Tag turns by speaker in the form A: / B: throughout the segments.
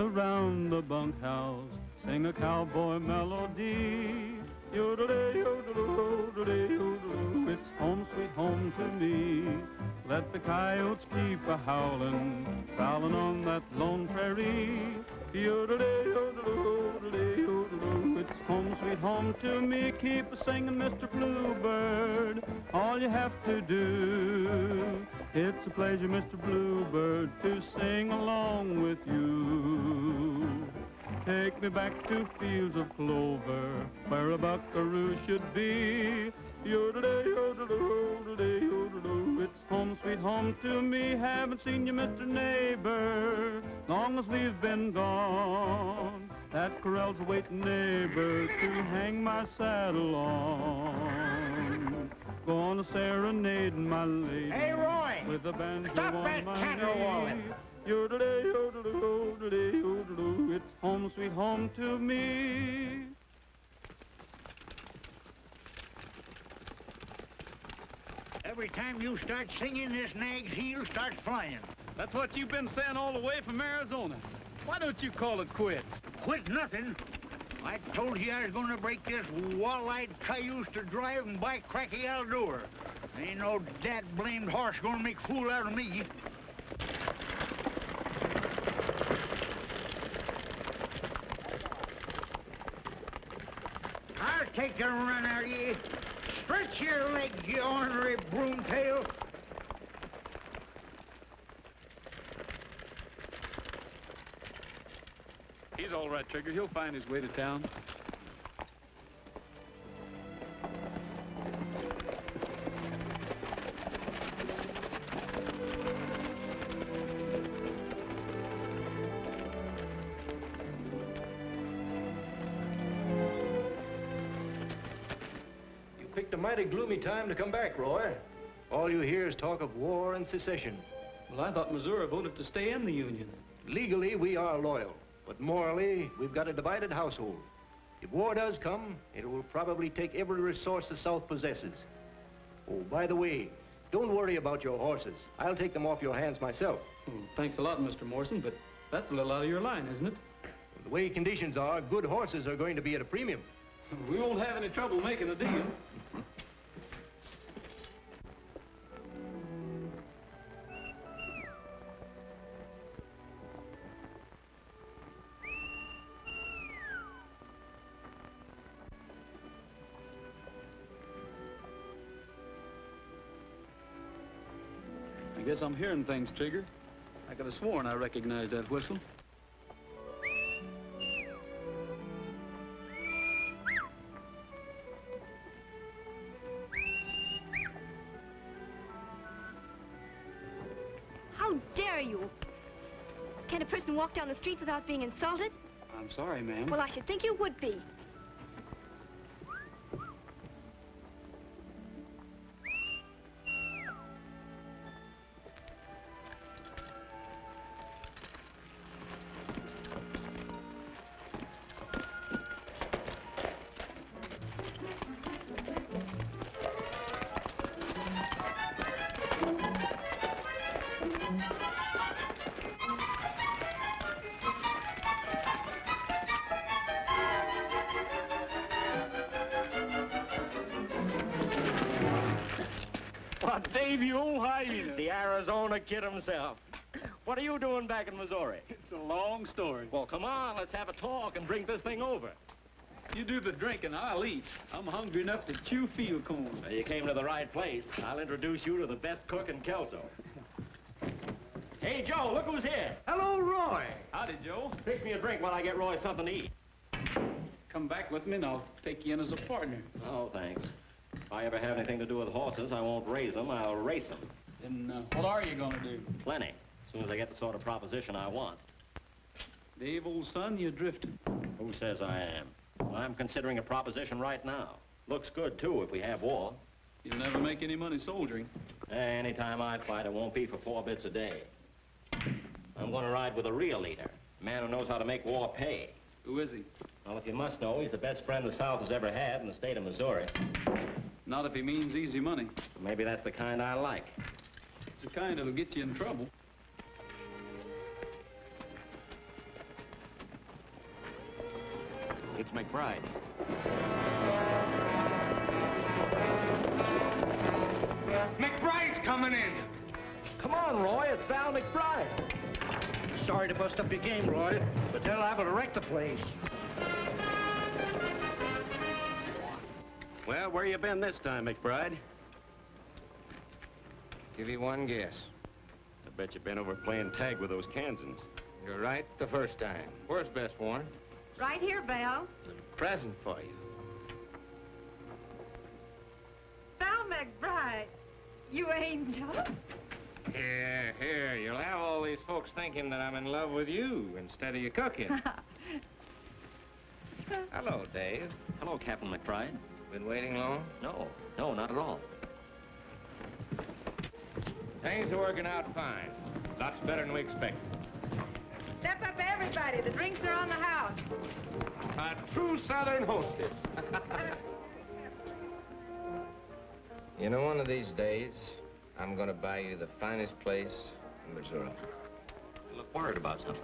A: around the bunkhouse, sing a cowboy melody. Yodelay, yodeloo, yodelay, yodeloo, it's home sweet home to me. Let the coyotes keep a-howlin', prowlin' on that lone prairie. Yodelay, yodeloo, yodelay, yodeloo, it's home sweet home to me. Keep a-singin', Mr. Bluebird, all you have to do. It's a pleasure, Mr. Bluebird, to sing along with you. Take me back to fields of clover, where a buckaroo should be. Yodelay, yodeloo, yodelay, yodeloo, it's home sweet home to me. Haven't seen you, Mr. Neighbor, long as we've been gone. That corral's a waiting, neighbor, to hang my saddle on. Gonna serenade my lady.
B: Hey, Roy!
A: With a banjo
B: Stop
A: on
B: that
A: my
B: caterwauling!
A: knee. Yodelay, yodeloo, yodelay, yodeloo, it's home sweet home to me.
B: Every time you start singing, this nag's heel starts flying.
A: That's what you've been saying all the way from Arizona. Why don't you call it quits?
B: Quit nothing. I told you I was gonna break this wall-eyed cayuse to drive and by cracky I'll do her. Ain't no dad-blamed horse gonna make fool out of me. I'll take a run out of you. Stretch your legs, you ornery broomtail.
A: He's all right, Trigger. He'll find his way to town.
C: Picked a mighty gloomy time to come back, Roy. All you hear is talk of war and secession.
A: Well, I thought Missouri voted to stay in the Union.
C: Legally, we are loyal, but morally, we've got a divided household. If war does come, it will probably take every resource the South possesses. Oh, by the way, don't worry about your horses. I'll take them off your hands myself.
A: Thanks a lot, Mr. Morrison, but that's a little out of your line, isn't it?
C: The way conditions are, good horses are going to be at a premium.
A: We won't have any trouble making a deal. I guess I'm hearing things, Trigger. I could have sworn I recognized that whistle.
D: How dare you? Can a person walk down the street without being insulted?
A: I'm sorry, ma'am.
D: Well, I should think you would be.
E: Dave, you old hyena. The Arizona kid himself. What are you doing back in Missouri?
A: It's a long story.
E: Well, come on, let's have a talk and drink this thing over.
A: You do the drinking, I'll eat. I'm hungry enough to chew field corn.
E: Well, you came to the right place. I'll introduce you to the best cook in Kelso. Hey, Joe, look who's here.
B: Hello, Roy.
A: Howdy, Joe.
E: Fix me a drink while I get Roy something to eat.
A: Come back with me and I'll take you in as a partner.
E: Oh, thanks. If I ever have anything to do with horses, I won't raise them, I'll race them.
A: Then what are you going to do?
E: Plenty. As soon as I get the sort of proposition I want.
A: Dave, old son, you're drifting.
E: Who says I am? I'm considering a proposition right now. Looks good, too, if we have war.
A: You'll never make any money soldiering.
E: Anytime I fight, it won't be for 4 bits a day. I'm going to ride with a real leader, a man who knows how to make war pay.
A: Who is he?
E: Well, if you must know, he's the best friend the South has ever had in the state of Missouri.
A: Not if he means easy money.
E: Maybe that's the kind I like.
A: It's the kind that'll get you in trouble.
E: It's McBride.
C: McBride's coming in.
E: Come on, Roy. It's Val McBride.
B: Sorry to bust up your game, Roy, but they're liable to wreck the place.
F: Well, where you been this time, McBride?
G: Give you one guess.
F: I bet you've been over playing tag with those Kansans.
G: You're right the first time. Where's Best One?
D: Right here, Val.
G: Present for you.
D: Val McBride. You angel.
G: Here. You'll have all these folks thinking that I'm in love with you instead of you cooking. Hello, Dave.
E: Hello, Captain McBride.
G: Been waiting long?
E: No, not at all.
G: Things are working out fine. Lots better than we expected.
D: Step up, everybody. The drinks are on the house.
G: A true Southern hostess. You know, one of these days, I'm gonna buy you the finest place in Missouri.
E: You look worried about something.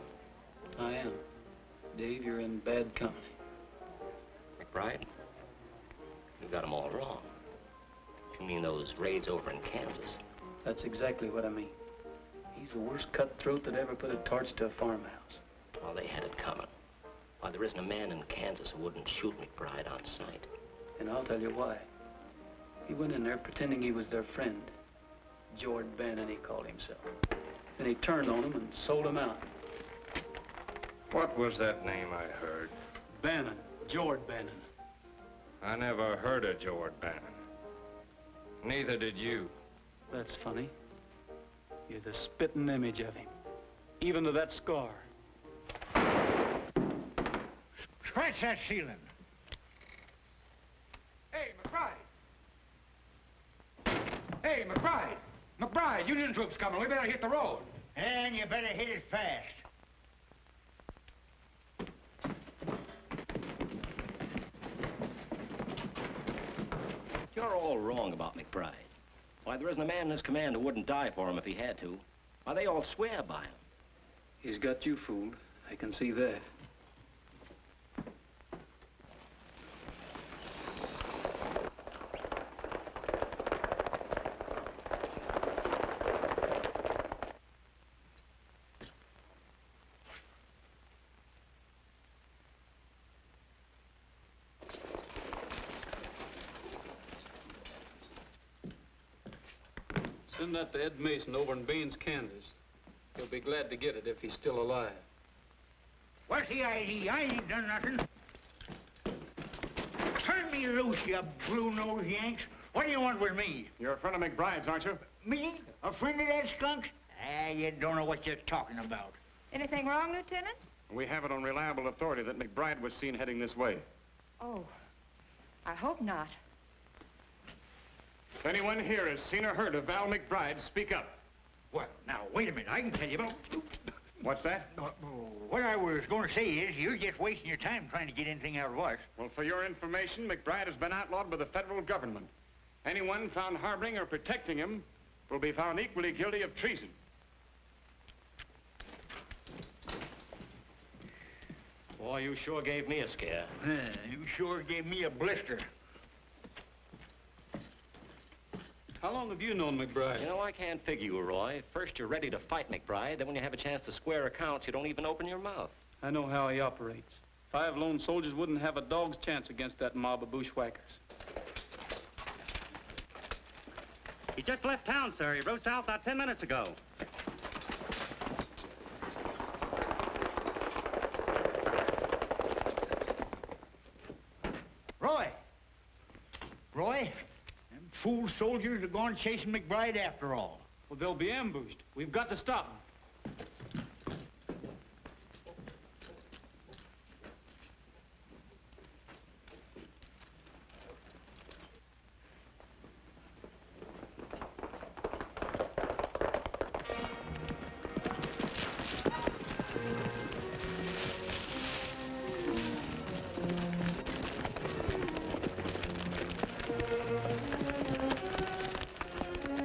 A: I am. Dave, you're in bad company.
E: McBride, you got them all wrong. You mean those raids over in Kansas?
A: That's exactly what I mean. He's the worst cutthroat that ever put a torch to a farmhouse.
E: Oh, they had it coming. Why, there isn't a man in Kansas who wouldn't shoot McBride on sight.
A: And I'll tell you why. He went in there pretending he was their friend. Jord Bannon, he called himself. Then he turned on him and sold him out.
G: What was that name I heard?
A: Bannon. Jord Bannon.
G: I never heard of Jord Bannon. Neither did you.
A: That's funny. You're the spitting image of him. Even to that scar.
B: Scratch that ceiling.
C: Hey, McBride! Hey, McBride! McBride, Union troops coming. We better hit the road.
B: And you better hit it fast.
E: You're all wrong about McBride. Why, there isn't a man in his command who wouldn't die for him if he had to. Why, they all swear by him.
A: He's got you fooled. I can see that. Send that to Ed Mason over in Baines, Kansas. He'll be glad to get it if he's still alive.
B: What's the ID? I ain't done nothing. Turn me loose, you blue-nosed Yanks. What do you want with me?
F: You're a friend of McBride's, aren't you?
B: Me? A friend of that skunk? Ah, you don't know what you're talking about.
D: Anything wrong, Lieutenant?
F: We have it on reliable authority that McBride was seen heading this way.
D: Oh, I hope not.
F: If anyone here has seen or heard of Val McBride, speak up.
B: Well, now, wait a minute. I can tell you about...
F: What's that?
B: What I was going to say is, you're just wasting your time trying to get anything out of us.
F: Well, for your information, McBride has been outlawed by the federal government. Anyone found harboring or protecting him will be found equally guilty of treason.
E: Boy, you sure gave me a scare.
B: You sure gave me a blister.
A: How long have you known McBride?
E: You know, I can't figure you, Roy. First, you're ready to fight McBride. Then when you have a chance to square accounts, you don't even open your mouth.
A: I know how he operates. 5 lone soldiers wouldn't have a dog's chance against that mob of bushwhackers.
H: He just left town, sir. He rode south about 10 minutes ago.
B: Roy! Roy? Them fool soldiers are going chasing McBride after all.
A: Well, they'll be ambushed. We've got to stop them.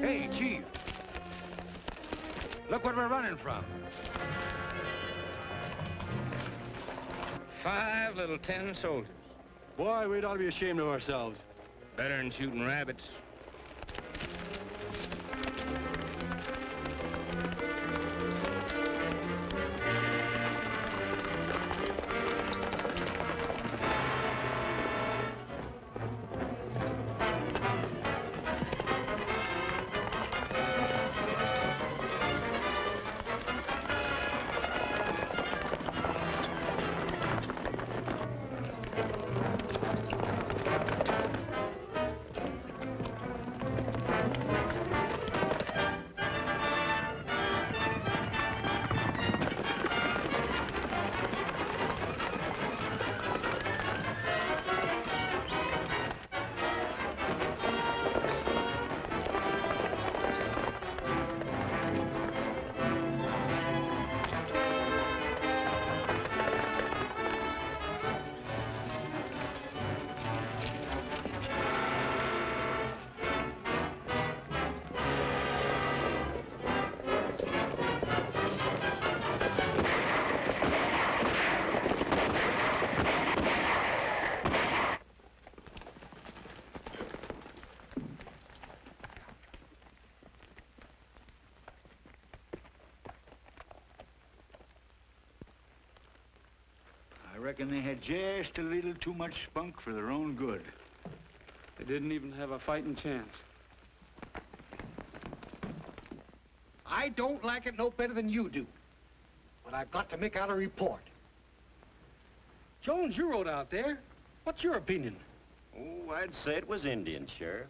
C: Hey, Chief. Look what we're running from.
G: 5 little 10 soldiers.
I: Boy, we'd ought to be ashamed of ourselves.
G: Better than shooting rabbits.
B: I reckon they had just a little too much spunk for their own good.
A: They didn't even have a fighting chance.
I: I don't like it no better than you do. But I've got to make out a report. Jones, you rode out there. What's your opinion?
J: Oh, I'd say it was Indian, Sheriff.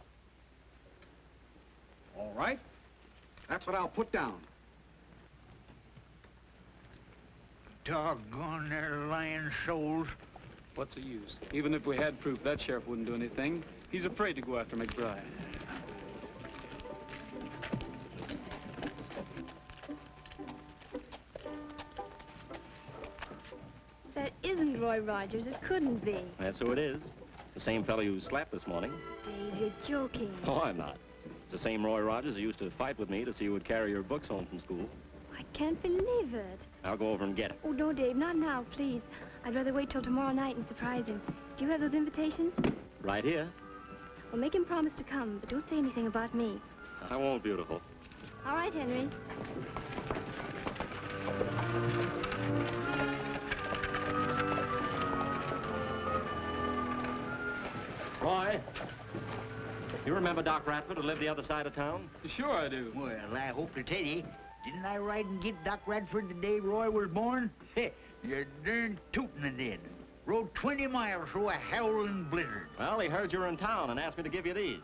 I: All right. That's what I'll put down.
B: Doggone their lying souls.
A: What's the use? Even if we had proof, that sheriff wouldn't do anything. He's afraid to go after McBride.
D: That isn't Roy Rogers. It couldn't be.
E: That's who it is. The same fellow you slapped this morning.
D: Dave, you're joking.
E: Oh, I'm not. It's the same Roy Rogers who used to fight with me to see who would carry your books home from school.
D: I can't believe it.
E: I'll go over and get it.
D: Oh, no, Dave, not now, please. I'd rather wait till tomorrow night and surprise him. Do you have those invitations?
E: Right here.
D: Well, make him promise to come, but don't say anything about me.
E: I won't, beautiful.
D: All right, Henry.
E: Roy, you remember Doc Radford who lived the other side of town?
A: Sure I do.
B: Well, I hope to tell you, didn't I ride and get Doc Radford the day Roy was born? You're darn tootin' I did. Rode 20 miles through a howling blizzard.
E: Well, he heard you were in town and asked me to give you these.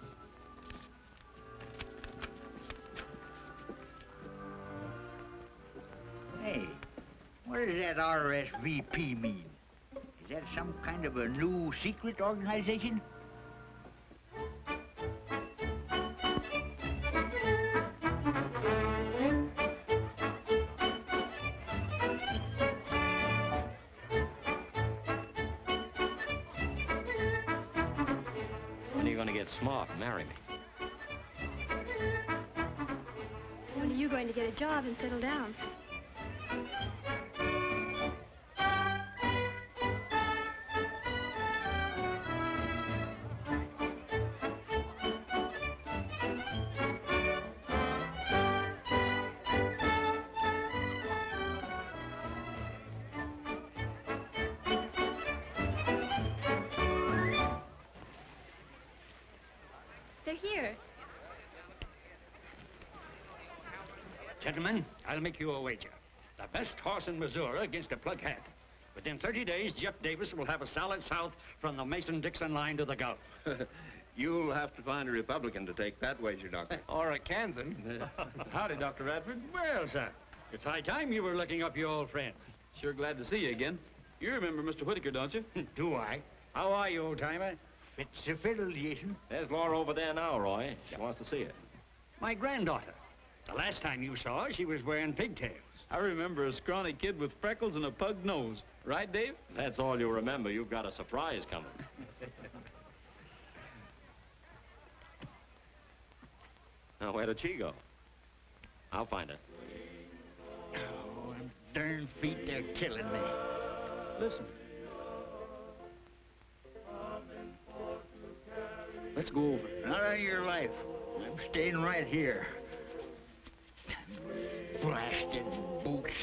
B: Hey, what does that RSVP mean? Is that some kind of a new secret organization?
E: When are you going to get smart and marry me?
D: When are you going to get a job and settle down? They're here.
I: Gentlemen, I'll make you a wager. The best horse in Missouri against a plug hat. Within 30 days, Jeff Davis will have a solid south from the Mason-Dixon line to the Gulf.
G: You'll have to find a Republican to take that wager, Doctor.
I: Or a Kansan.
A: Howdy, Dr. Radford.
I: Well, sir, it's high time you were looking up your old friend.
A: Sure glad to see you again. You remember Mr. Whitaker, don't you?
I: Do I? How are you, old-timer?
B: Fits the fiddle, Jason.
E: There's Laura over there now, Roy. She wants to see you.
I: My granddaughter. The last time you saw her, she was wearing pigtails.
A: I remember a scrawny kid with freckles and a pug nose. Right, Dave?
E: That's all you remember. You've got a surprise coming. Now, where did she go? I'll find her.
B: Oh, them darn feet, they're killing me.
A: Listen,
H: Let's go over.
B: Not on your life. I'm staying right here. Blasted boots.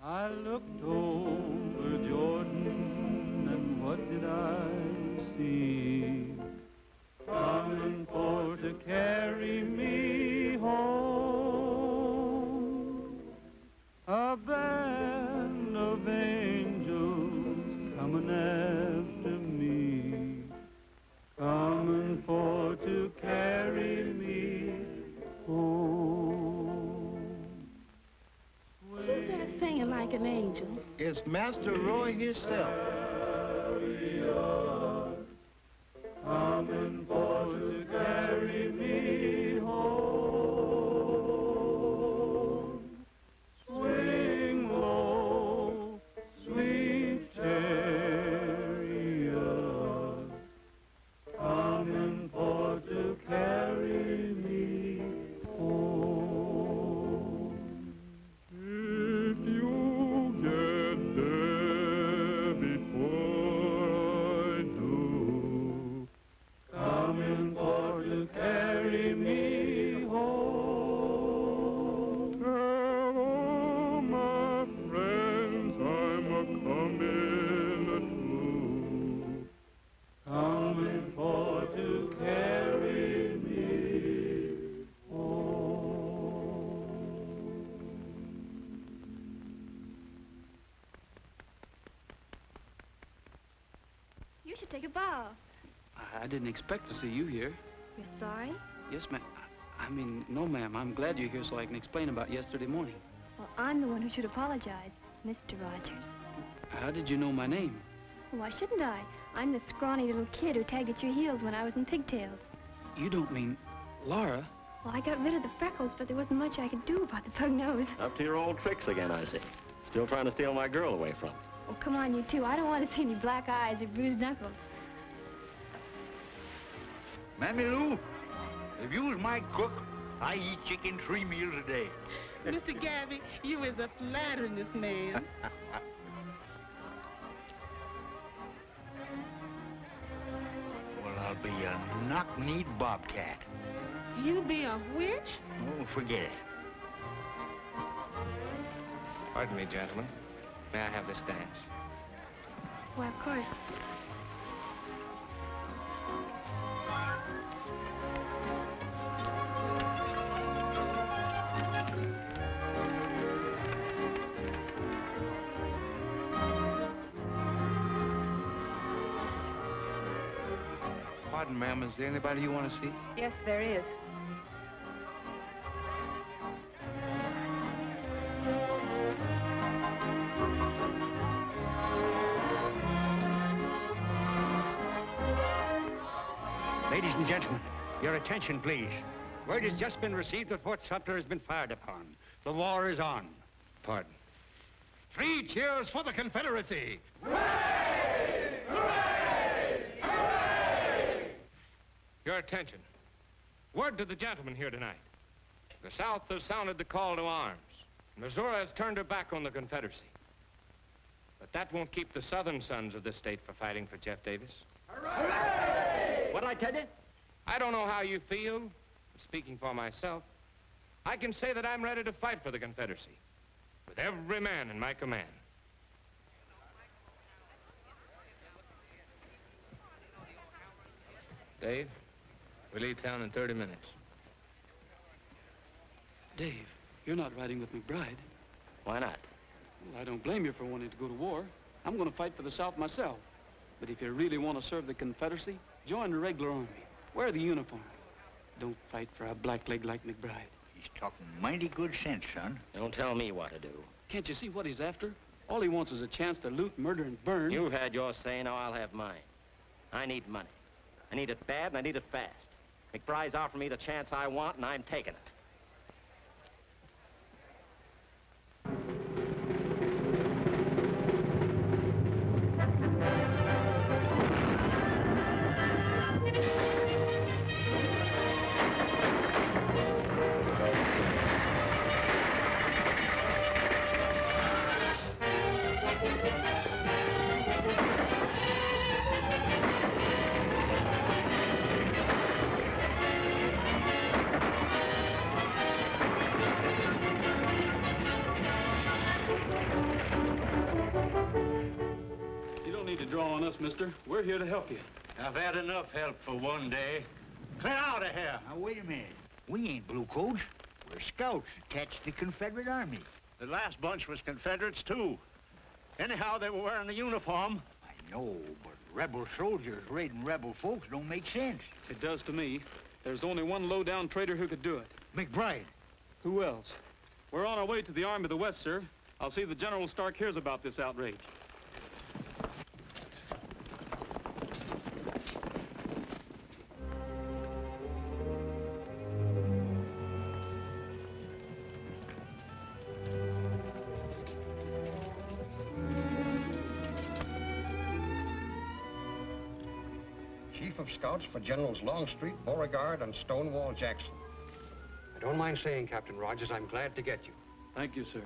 A: I looked over Jordan, and what did I see? Coming for to carry me home. A band of angels coming after me, coming for to carry me home.
K: Who's that singing like an angel?
L: It's Master Roy himself.
A: Coming for to carry me home. Swing low, sweet chariot, coming for to carry me home. If you get there before I do, coming for to carry me home. Tell all my friends I'm a-coming too, coming for to carry me home.
D: You should take a bow.
H: I didn't expect to see you here.
D: You're sorry?
H: Yes, ma'am. I mean, no, ma'am. I'm glad you're here so I can explain about yesterday morning.
D: Well, I'm the one who should apologize, Mr. Rogers.
H: How did you know my name?
D: Well, why shouldn't I? I'm the scrawny little kid who tagged at your heels when I was in pigtails.
H: You don't mean Laura?
D: Well, I got rid of the freckles, but there wasn't much I could do about the pug nose.
E: Up to your old tricks again, I see. Still trying to steal my girl away from me.
D: Oh, come on, you two. I don't want to see any black eyes or bruised knuckles.
B: Mammy Lou, if you was my cook, I eat chicken 3 meals a day.
K: Mr. Gabby, you is a flatteriness man.
B: Well, I'll be a knock-kneed bobcat.
K: You be a witch?
B: Oh, forget it.
G: Pardon me, gentlemen. May I have this dance?
D: Well, of course.
L: Pardon, ma'am, is there anybody you want to see?
K: Yes, there is.
I: Ladies and gentlemen, your attention, please. Word has just been received that Fort Sumter has been fired upon. The war is on. Pardon.
L: 3 cheers for the Confederacy!
F: Your attention. Word to the gentlemen here tonight. The South has sounded the call to arms. Missouri has turned her back on the Confederacy. But that won't keep the Southern sons of this state from fighting for Jeff Davis.
E: Hooray! What'd I tell you?
F: I don't know how you feel. Speaking for myself, I can say that I'm ready to fight for the Confederacy with every man in my command.
G: Dave, we leave town in 30 minutes.
H: Dave, you're not riding with McBride.
E: Why not?
H: Well, I don't blame you for wanting to go to war. I'm going to fight for the South myself. But if you really want to serve the Confederacy, join the regular army. Wear the uniform. Don't fight for a blackleg like McBride.
B: He's talking mighty good sense, son.
E: Don't tell me what to do.
H: Can't you see what he's after? All he wants is a chance to loot, murder, and burn.
E: You've had your say, now I'll have mine. I need money. I need it bad, and I need it fast. McBride's offering me the chance I want, and I'm taking it.
H: mister. We're here to help you.
I: I've had enough help for one day. Clear out of here.
B: Now, wait a minute. We ain't bluecoats. We're scouts attached to the Confederate Army.
I: The last bunch was Confederates, too. Anyhow, they were wearing the uniform.
B: I know, but rebel soldiers raiding rebel folks don't make sense.
H: It does to me. There's only one low-down traitor who could do it.
B: McBride.
H: Who else? We're on our way to the Army of the West, sir. I'll see that General Stark hears about this outrage.
M: Chief of Scouts for Generals Longstreet, Beauregard, and Stonewall Jackson. I don't mind saying, Captain Rogers, I'm glad to get you.
H: Thank you, sir.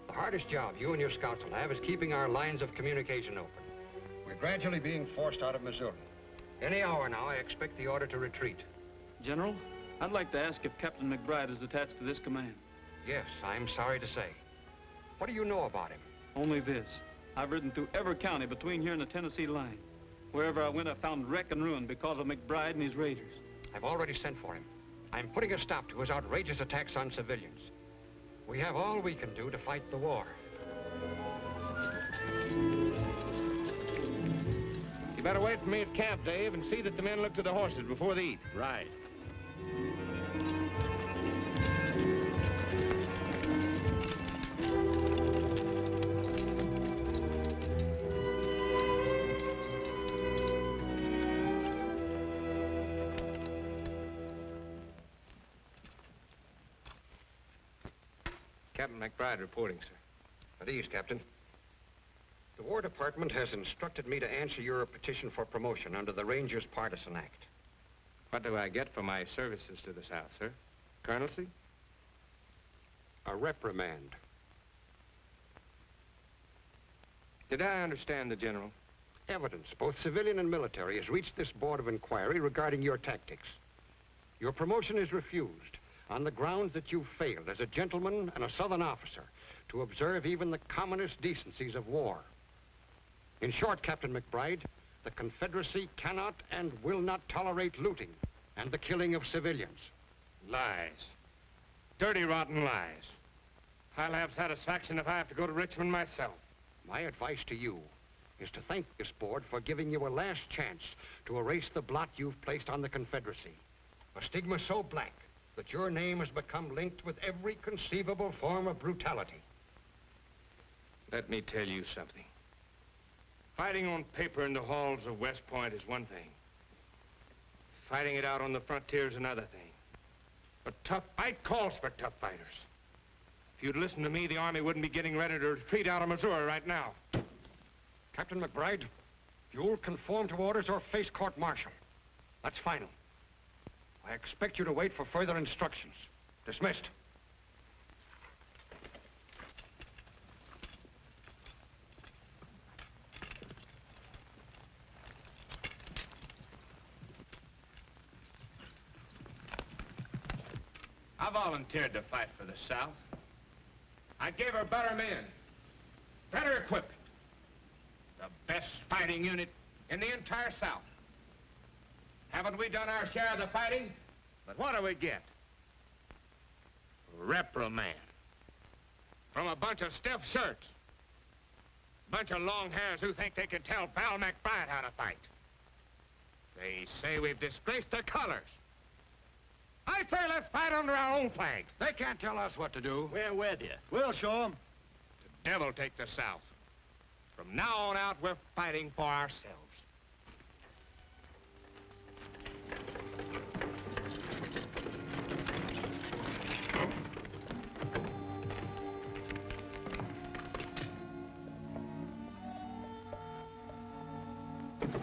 M: The hardest job you and your scouts will have is keeping our lines of communication open. We're gradually being forced out of Missouri. Any hour now, I expect the order to retreat.
H: General, I'd like to ask if Captain McBride is attached to this command.
M: Yes, I'm sorry to say. What do you know about him?
H: Only this. I've ridden through every county between here and the Tennessee line. Wherever I went, I found wreck and ruin because of McBride and his raiders.
M: I've already sent for him. I'm putting a stop to his outrageous attacks on civilians. We have all we can do to fight the war.
F: You better wait for me at camp, Dave, and see that the men look to the horses before they eat.
J: Right.
F: Captain McBride reporting, sir.
M: At ease, Captain. The War Department has instructed me to answer your petition for promotion under the Rangers Partisan Act.
F: What do I get for my services to the South, sir? Colonelcy?
M: A reprimand.
F: Did I understand the General?
M: Evidence, both civilian and military, has reached this Board of Inquiry regarding your tactics. Your promotion is refused on the grounds that you failed as a gentleman and a Southern officer to observe even the commonest decencies of war. In short, Captain McBride, the Confederacy cannot and will not tolerate looting and the killing of civilians.
F: Lies. Dirty, rotten lies. I'll have satisfaction if I have to go to Richmond myself.
M: My advice to you is to thank this board for giving you a last chance to erase the blot you've placed on the Confederacy. A stigma so black that your name has become linked with every conceivable form of brutality.
F: Let me tell you something. Fighting on paper in the halls of West Point is one thing. Fighting it out on the frontier is another thing. A tough fight calls for tough fighters. If you'd listened to me, the Army wouldn't be getting ready to retreat out of Missouri right now.
M: Captain McBride, you'll conform to orders or face court-martial. That's final. I expect you to wait for further instructions. Dismissed.
F: I volunteered to fight for the South. I gave her better men, better equipment, the best fighting unit in the entire South. Haven't we done our share of the fighting? But what do we get? Reprimand. From a bunch of stiff shirts. Bunch of long hairs who think they can tell Val McBride how to fight. They say we've disgraced their colors. I say let's fight under our own flag.
M: They can't tell us what to do.
J: We're with you. We'll show them.
F: The devil take the South. From now on out, we're fighting for ourselves.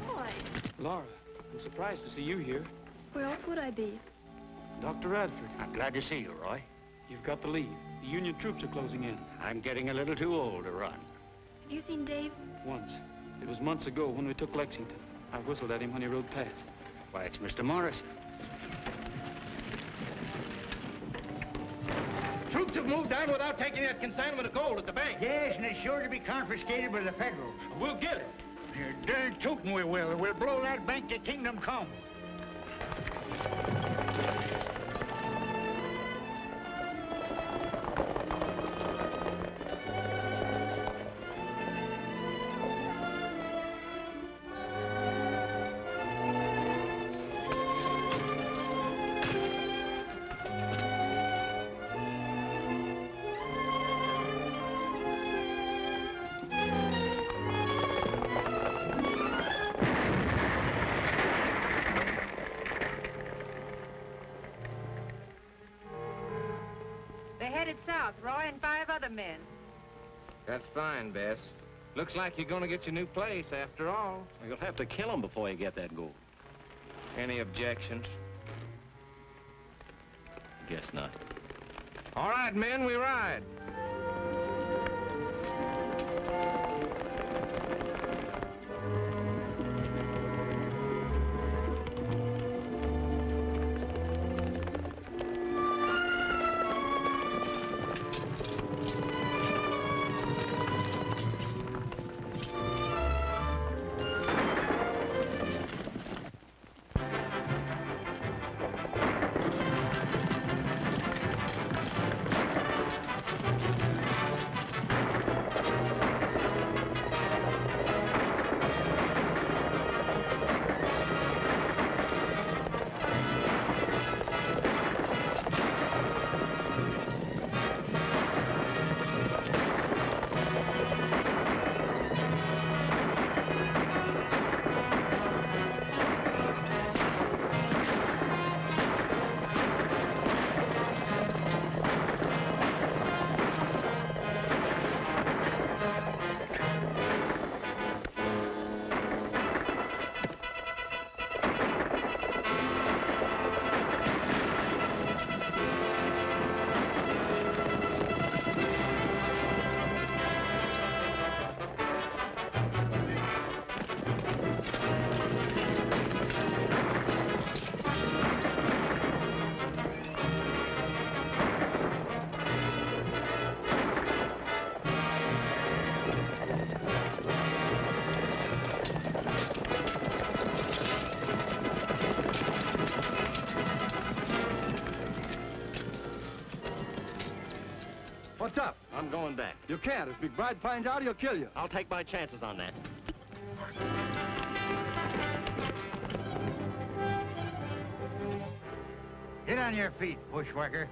D: Boy,
H: Laura, I'm surprised to see you here.
D: where else would I be?
H: Dr. Radford,
B: I'm glad to see you, Roy.
H: you've got to leave. The Union troops are closing in.
B: I'm getting a little too old to run.
D: Have you seen Dave?
H: Once. It was months ago when we took Lexington. I whistled at him when he rode past.
B: Why, it's Mr. Morrison.
L: Troops have moved down without taking that consignment of gold at the bank.
B: Yes, and it's sure to be confiscated by the Federals.
L: We'll get it.
B: You're darn tootin' we will. We'll blow that bank to kingdom come.
N: Roy and 5 other men.
G: That's fine, Bess. Looks like you're going to get your new place after all.
E: You'll have to kill him before you get that gold.
G: Any objections?
E: Guess not.
G: All right, men, we ride.
J: What's up?
E: I'm going back.
J: You can't. If McBride finds out, he'll kill you.
E: I'll take my chances on that.
B: Get on your feet, bushwhacker.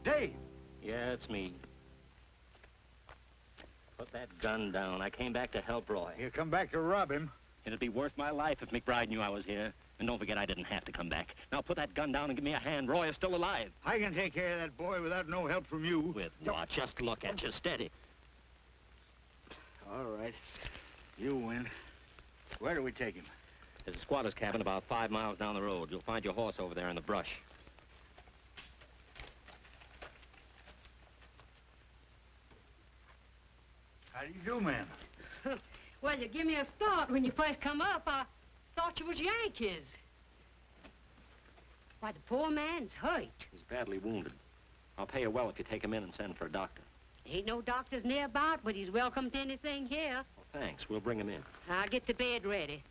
B: Dave!
E: Yeah, it's me. Put that gun down. I came back to help Roy.
B: You come back to rob him?
E: It'd be worth my life if McBride knew I was here. And don't forget, I didn't have to come back. Now put that gun down and give me a hand. Roy is still alive.
B: I can take care of that boy without no help from you.
E: With what? Just look at you. Steady.
B: All right. You win. Where do we take him?
E: There's a squatter's cabin about 5 miles down the road. You'll find your horse over there in the brush.
B: How do you do, ma'am?
N: Well, you give me a start when you first come up. I thought you was Yankees. Why, the poor man's hurt.
E: He's badly wounded. I'll pay you well if you take him in and send for a doctor.
N: Ain't no doctors nearby, but he's welcome to anything here.
E: Well, thanks. We'll bring him in.
N: I'll get the bed ready.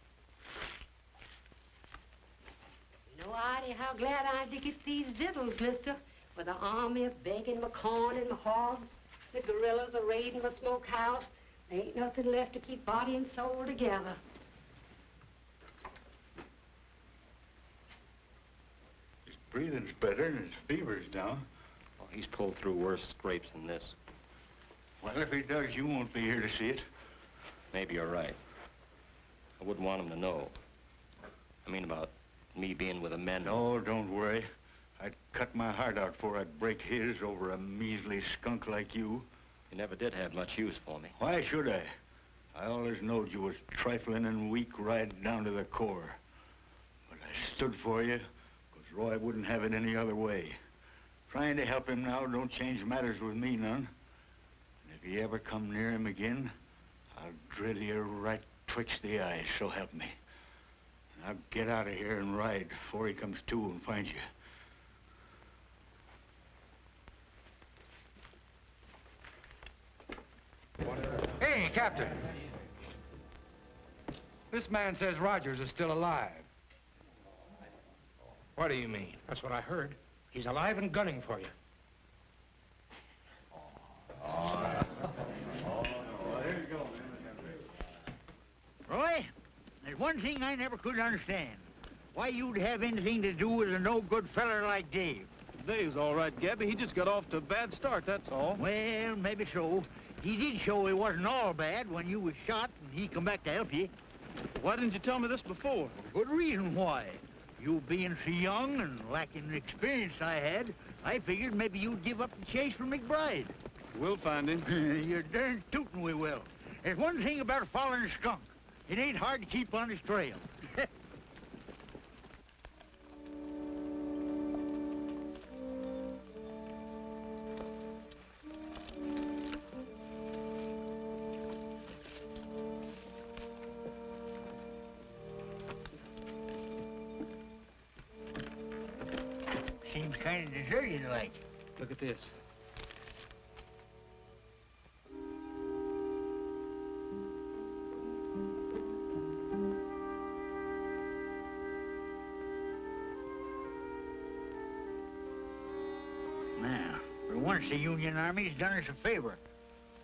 N: You know, Artie, how glad I am to get these victuals, mister. With the army begging my corn and my hogs, the guerrillas are raiding my smokehouse. There ain't nothing left to keep body and soul together.
B: His breathing's better and his fever's down.
E: Well, he's pulled through worse scrapes than this.
B: Well, if he does, you won't be here to see it.
E: Maybe you're right. I wouldn't want him to know. I mean about me being with the men.
B: No, don't worry. I'd cut my heart out before I'd break his over a measly skunk like you.
E: You never did have much use for me.
B: Why should I? I always knowed you was trifling and weak right down to the core. But I stood for you, because Roy wouldn't have it any other way. Trying to help him now don't change matters with me none. And if you ever come near him again, I'll drill you right twixt the eyes, so help me. And I'll get out of here and ride before he comes to and finds you.
M: Hey, Captain.
F: This man says Rogers is still alive. What do you mean?
I: That's what I heard. He's alive and gunning for you.
B: Roy, there's one thing I never could understand. Why you'd have anything to do with a no-good feller like Dave.
H: Dave's all right, Gabby. He just got off to a bad start, that's all.
B: Well, maybe so. He did show he wasn't all bad when you was shot and he come back to help you.
H: Why didn't you tell me this before?
B: Good reason why. You being so young and lacking the experience I had, I figured maybe you'd give up the chase for McBride.
H: We'll find him.
B: You're darn tootin' we will. There's one thing about following a skunk. It ain't hard to keep on his trail. Seems kind of deserted like.
H: Look at this.
B: Now, for once the Union Army's done us a favor.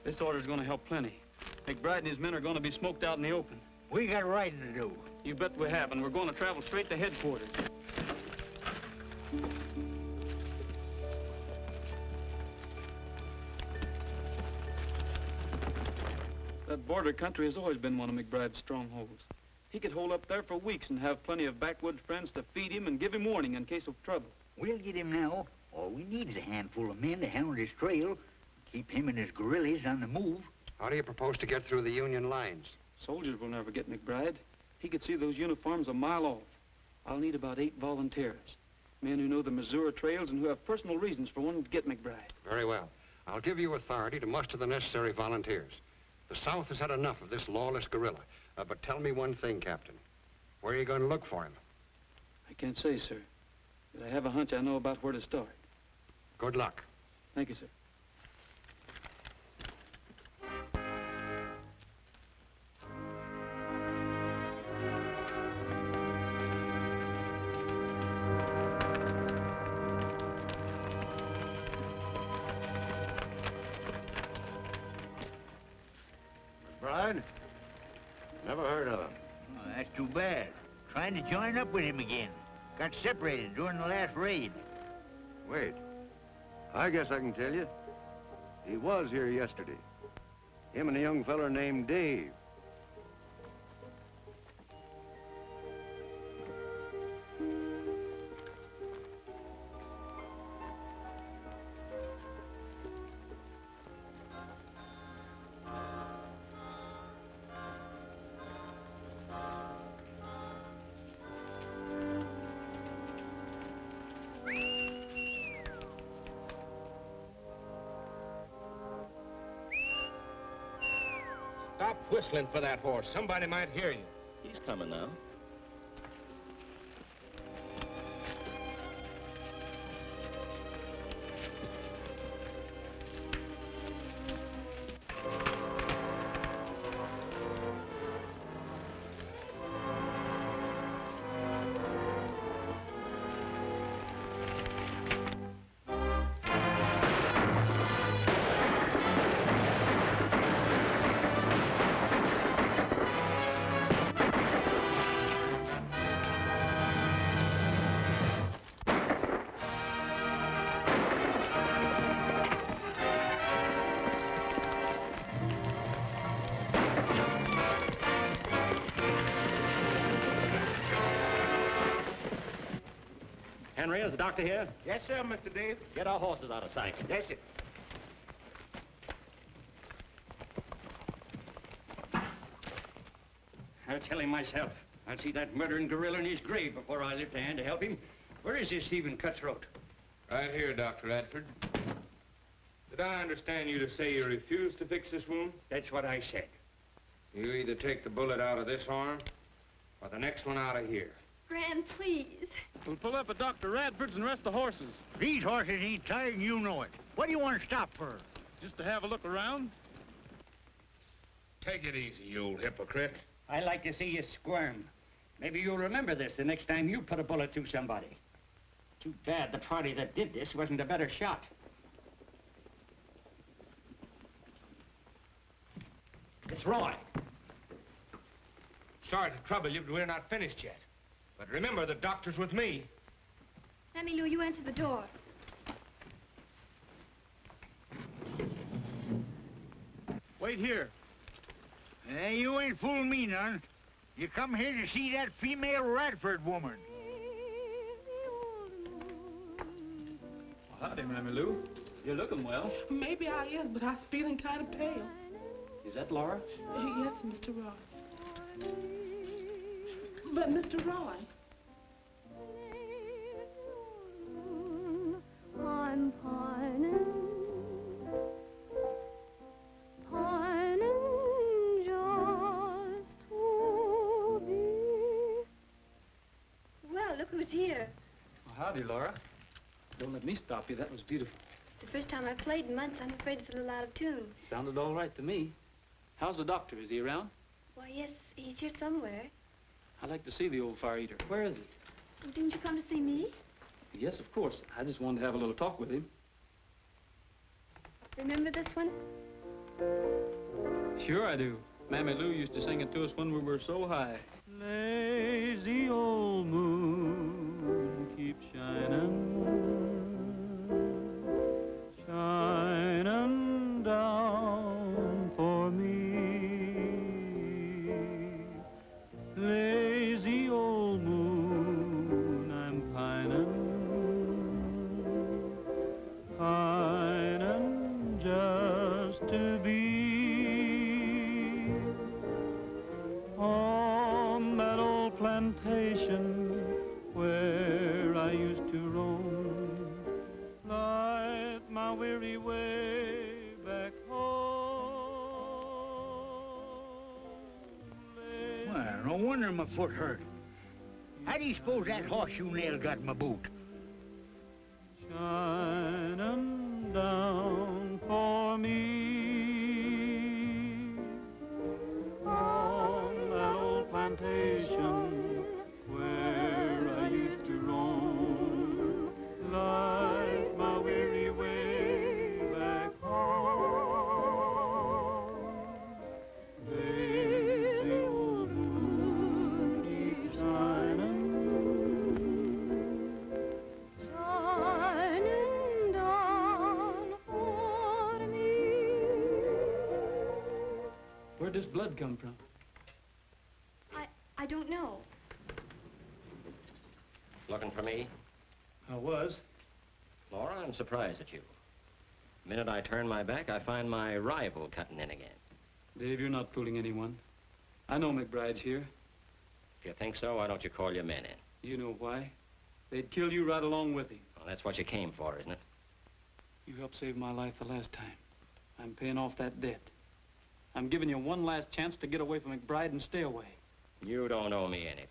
H: This order's gonna help plenty. McBride and his men are gonna be smoked out in the open.
B: We got riding to do.
H: You bet we have, and we're gonna travel straight to headquarters. That border country has always been one of McBride's strongholds. He could hold up there for weeks and have plenty of backwoods friends to feed him and give him warning in case of trouble.
B: We'll get him now. All we need is a handful of men to hound his trail, keep him and his guerrillas on the move.
M: How do you propose to get through the Union lines?
H: Soldiers will never get McBride. He could see those uniforms a mile off. I'll need about 8 volunteers. Men who know the Missouri trails and who have personal reasons for wanting to get McBride.
M: Very well. I'll give you authority to muster the necessary volunteers. The South has had enough of this lawless guerrilla. But tell me one thing, Captain. Where are you going to look for him?
H: I can't say, sir. But I have a hunch I know about where to start.
M: Good luck.
H: Thank you, sir.
J: McBride? Never heard of him.
B: Oh, that's too bad. Trying to join up with him again. Got separated during the last raid.
J: Wait. I guess I can tell you. He was here yesterday. Him and a young feller named Dave.
I: Stop whistling for that horse. Somebody might hear you.
E: He's coming now.
I: Henry, is the doctor here?
C: Yes, sir, Mr. Dave.
I: Get our horses out of sight.
C: Yes, sir.
I: I'll tell him myself. I'll see that murdering gorilla in his grave before I lift a hand to help him. Where is this Stephen Cutthroat?
F: Right here, Dr. Radford. Did I understand you to say you refuse to fix this wound?
I: That's what I said.
F: You either take the bullet out of this arm or the next one out of here.
D: Gran, please.
H: We'll pull up at Dr. Radford's and rest the horses.
B: These horses ain't tired and you know it. What do you want to stop for?
H: Just to have a look around.
F: Take it easy, you old hypocrite.
I: I like to see you squirm. Maybe you'll remember this the next time you put a bullet through somebody. Too bad the party that did this wasn't a better shot.
F: It's Roy. Sorry to trouble you, but we're not finished yet. But remember, the doctor's with me.
D: Mammy Lou, you answer the door.
B: Wait here. You ain't fooling me none. You come here to see that female Radford woman.
H: Well, howdy, Mammy Lou. You're looking well.
K: Maybe I is, but I'm feeling kind of pale.
H: Is that Laura?
K: Yes, Mr. Roy. But, Mr. Roy.
D: I'm pining, pining just to be. Well, look who's here.
H: Well, howdy, Laura. Don't let me stop you. That was beautiful.
D: It's the first time I've played in months. I'm afraid it's a little out of tune.
H: Sounded all right to me. How's the doctor? Is he around?
D: Why, yes, he's here somewhere.
H: I'd like to see the old fire eater. Where is he?
D: Well, didn't you come to see me?
H: Yes, of course. I just wanted to have a little talk with him.
D: Remember this one?
H: Sure I do. Mammy Lou used to sing it to us when we were so high.
A: Lazy old moon, keep shining, shining down for me. Lazy old moon, I'm pining, pining just to be on that old plantation where I used to roam, light my weary way back home.
B: Well, no wonder my foot hurt. How do you suppose that horseshoe nail got in my boot?
A: Shining down for me on that old plantation where I used to roam, light my weary way back home. Lazy old moon, keep shining, shining down for me.
H: Where'd this blood come from?
D: I don't know.
E: Looking for me?
H: I was.
E: Laura, I'm surprised at you. The minute I turn my back, I find my rival cutting in again.
H: Dave, you're not fooling anyone. I know McBride's here.
E: If you think so, why don't you call your men in?
H: You know why. They'd kill you right along with him.
E: Well, that's what you came for, isn't it?
H: You helped save my life the last time. I'm paying off that debt. I'm giving you one last chance to get away from McBride and stay away.
E: You don't owe me anything.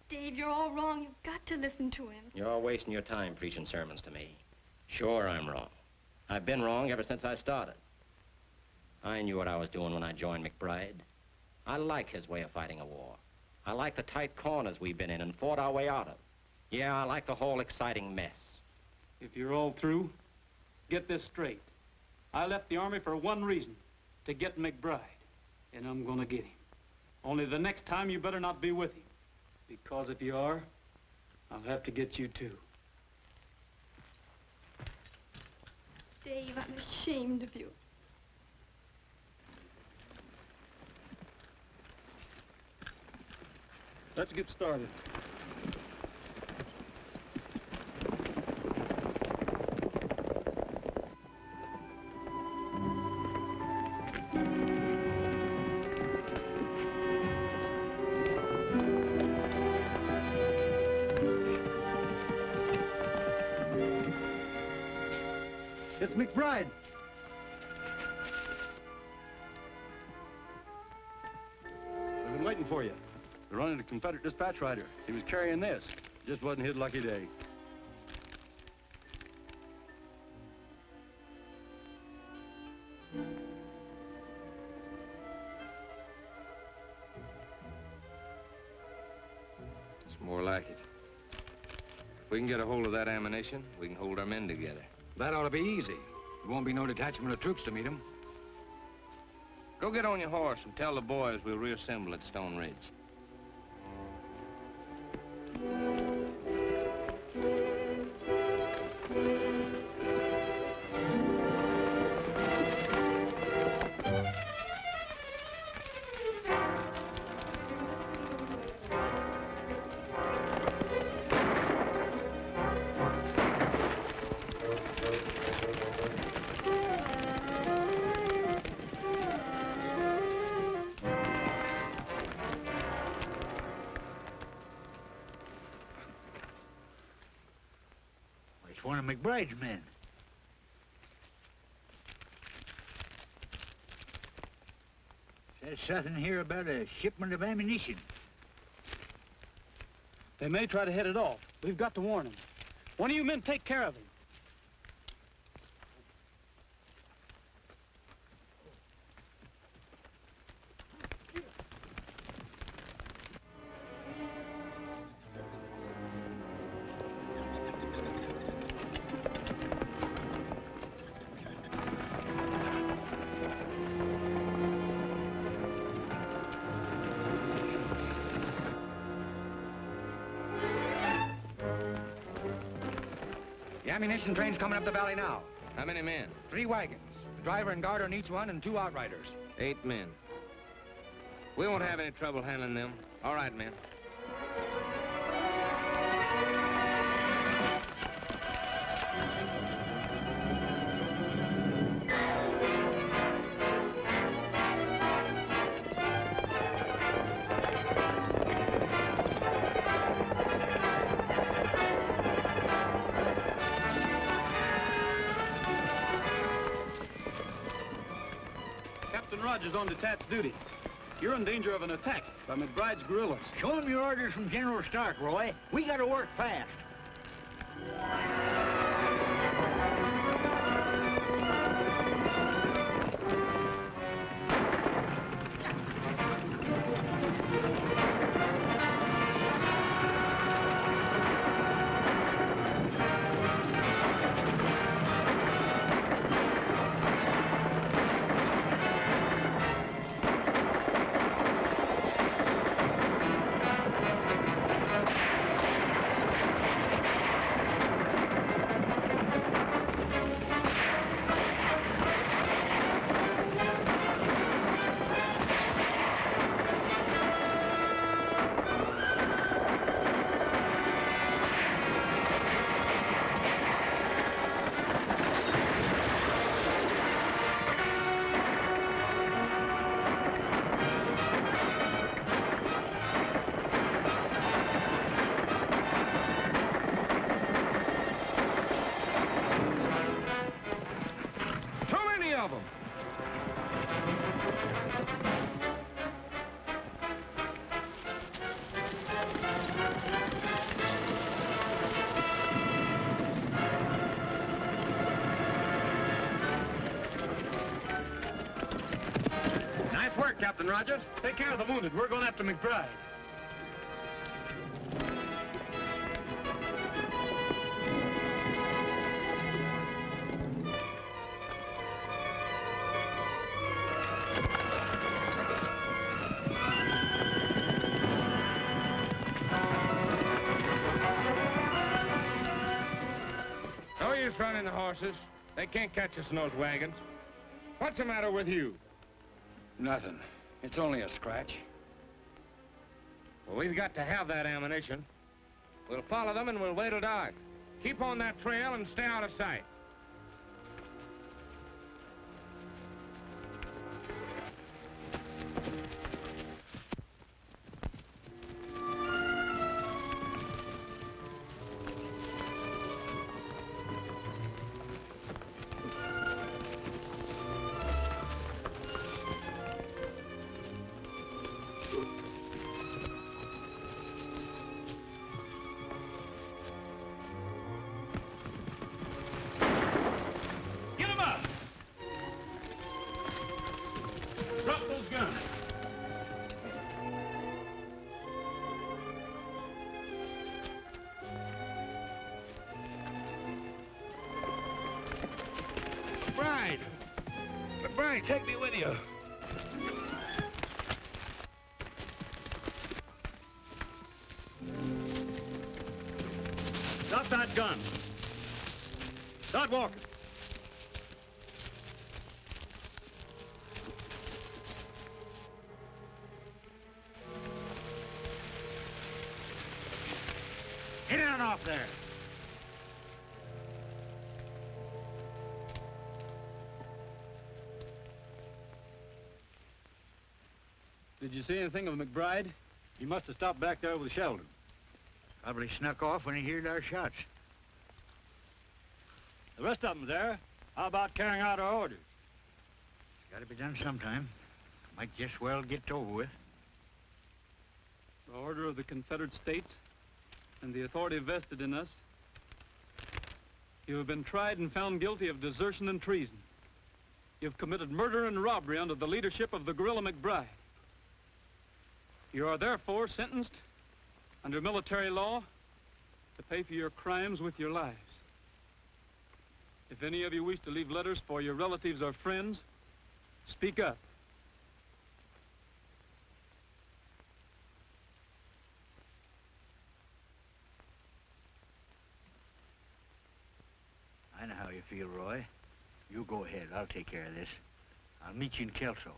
D: Dave, you're all wrong. You've got to listen to him.
E: You're wasting your time preaching sermons to me. Sure, I'm wrong. I've been wrong ever since I started. I knew what I was doing when I joined McBride. I like his way of fighting a war. I like the tight corners we've been in and fought our way out of. Yeah, I like the whole exciting mess.
H: If you're all through, get this straight. I left the Army for one reason, to get McBride. And I'm gonna get him. Only the next time you better not be with him. Because if you are, I'll have to get you too.
D: Dave, I'm ashamed of you.
H: Let's get started.
L: It's McBride.
J: We've been waiting for you. We're running a Confederate dispatch rider. He was carrying this. Just wasn't his lucky day.
G: More like it. If we can get a hold of that ammunition, we can hold our men together.
O: That ought to be easy. There won't be no detachment of troops to meet them.
G: Go get on your horse and tell the boys we'll reassemble at Stone Ridge.
B: It's one of McBride's men. Says something here about a shipment of ammunition.
H: They may try to head it off. We've got to warn them. One of you men take care of him.
O: The ammunition train's coming up the valley now.
G: How many men?
O: 3 wagons. The driver and guard on each one and 2 outriders.
G: 8 men. We won't have any trouble handling them. All right, men.
H: Captain Rogers on detached duty. You're in danger of an attack by McBride's guerrillas.
B: Show them your orders from General Stark, Roy. We gotta work fast.
H: Captain Rogers. Take care of the wounded. We're going after McBride.
F: No use running the horses. They can't catch us in those wagons. What's the matter with you?
O: Nothing. It's only a scratch.
F: Well, we've got to have that ammunition. We'll follow them and we'll wait till dark. Keep on that trail and stay out of sight.
I: McBride, take me with you. Drop that gun. Start walking. Get in and off there.
H: Did you see anything of McBride?
I: He must have stopped back there with Sheldon.
B: Probably snuck off when he heard our shots.
I: The rest of them there. How about carrying out our orders?
B: It's got to be done sometime. Might just well get over with.
H: The order of the Confederate States and the authority vested in us. You have been tried and found guilty of desertion and treason. You've committed murder and robbery under the leadership of the guerrilla McBride. You are therefore sentenced under military law to pay for your crimes with your lives. If any of you wish to leave letters for your relatives or friends, speak up.
B: I know how you feel, Roy. You go ahead. I'll take care of this. I'll meet you in Kelso.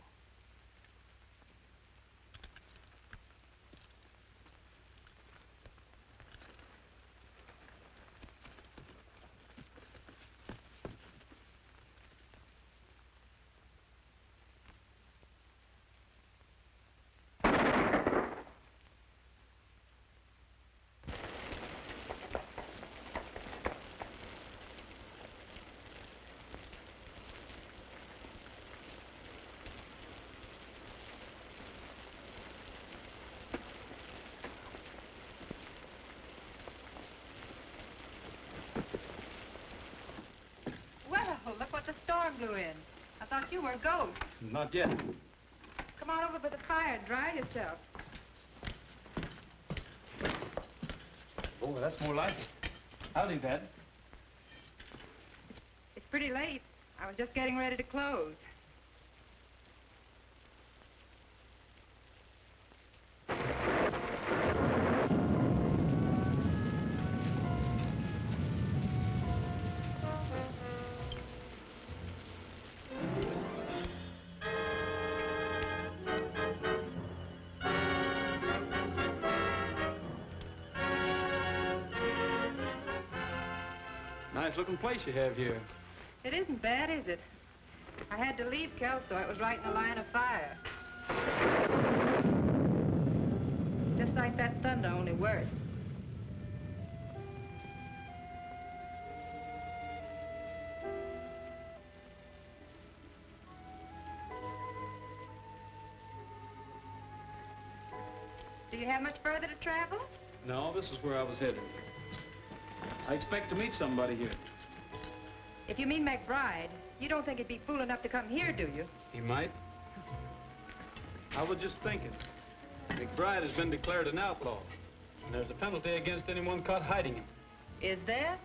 P: Look what the storm blew in. I thought you were a ghost.
H: Not yet.
P: Come on over by the fire and dry yourself.
H: Oh, that's more like it. Howdy, Dad.
P: It's pretty late. I was just getting ready to close.
H: Nice looking place you have here.
P: It isn't bad, is it? I had to leave Kelso. It was right in the line of fire. Just like that thunder, only worse. Do you have much further to travel?
H: No, this is where I was headed. I expect to meet somebody here.
P: If you mean McBride, you don't think he'd be fool enough to come here, do you?
H: He might. I was just thinking. McBride has been declared an outlaw, and there's a penalty against anyone caught hiding him.
P: Is there?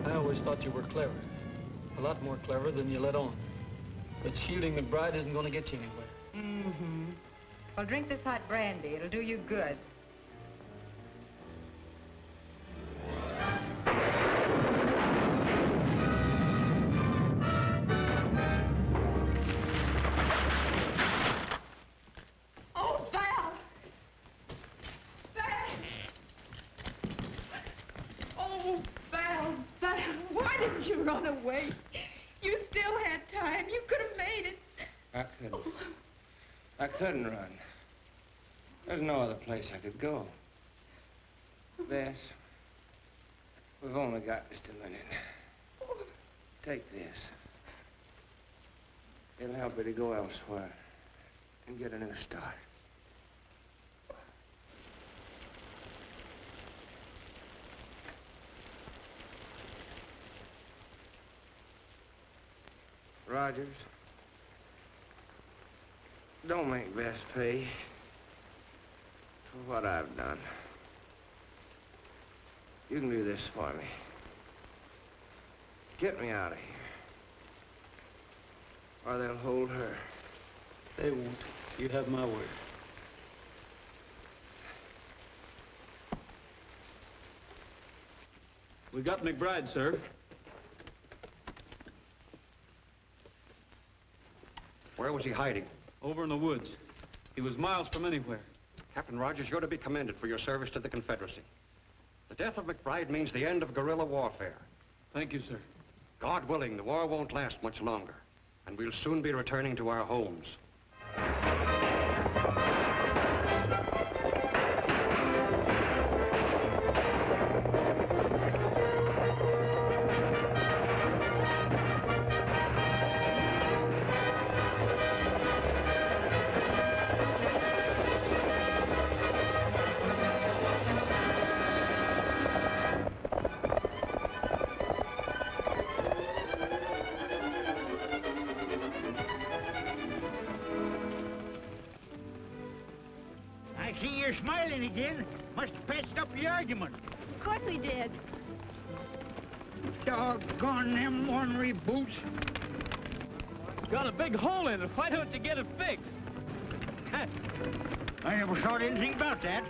H: I always thought you were clever. A lot more clever than you let on. But shielding McBride isn't going to get you anywhere.
P: Mm-hmm. Well, drink this hot brandy. It'll do you good.
K: Oh, Val! Val! Oh, Val, Val, why didn't you run away? You still had time. You could have made it.
G: I couldn't. I couldn't run. There's no other place I could go. Bess, we've only got just a minute. Take this. It'll help you to go elsewhere and get a new start. Rogers, don't make Bess pay for what I've done. You can do this for me. Get me out of here. Or they'll hold her.
H: They won't. You have my word. We got McBride, sir.
M: Where was he hiding?
H: Over in the woods. He was miles from anywhere.
M: Captain Rogers, you're to be commended for your service to the Confederacy. The death of McBride means the end of guerrilla warfare.
H: Thank you, sir.
M: God willing, the war won't last much longer, and we'll soon be returning to our homes.
Q: I see you're smiling again. Must have patched up the argument.
D: Of course we did.
Q: Doggone them ornery boots.
H: It's got a big hole in it. Why don't you get it fixed?
Q: I never thought anything about that.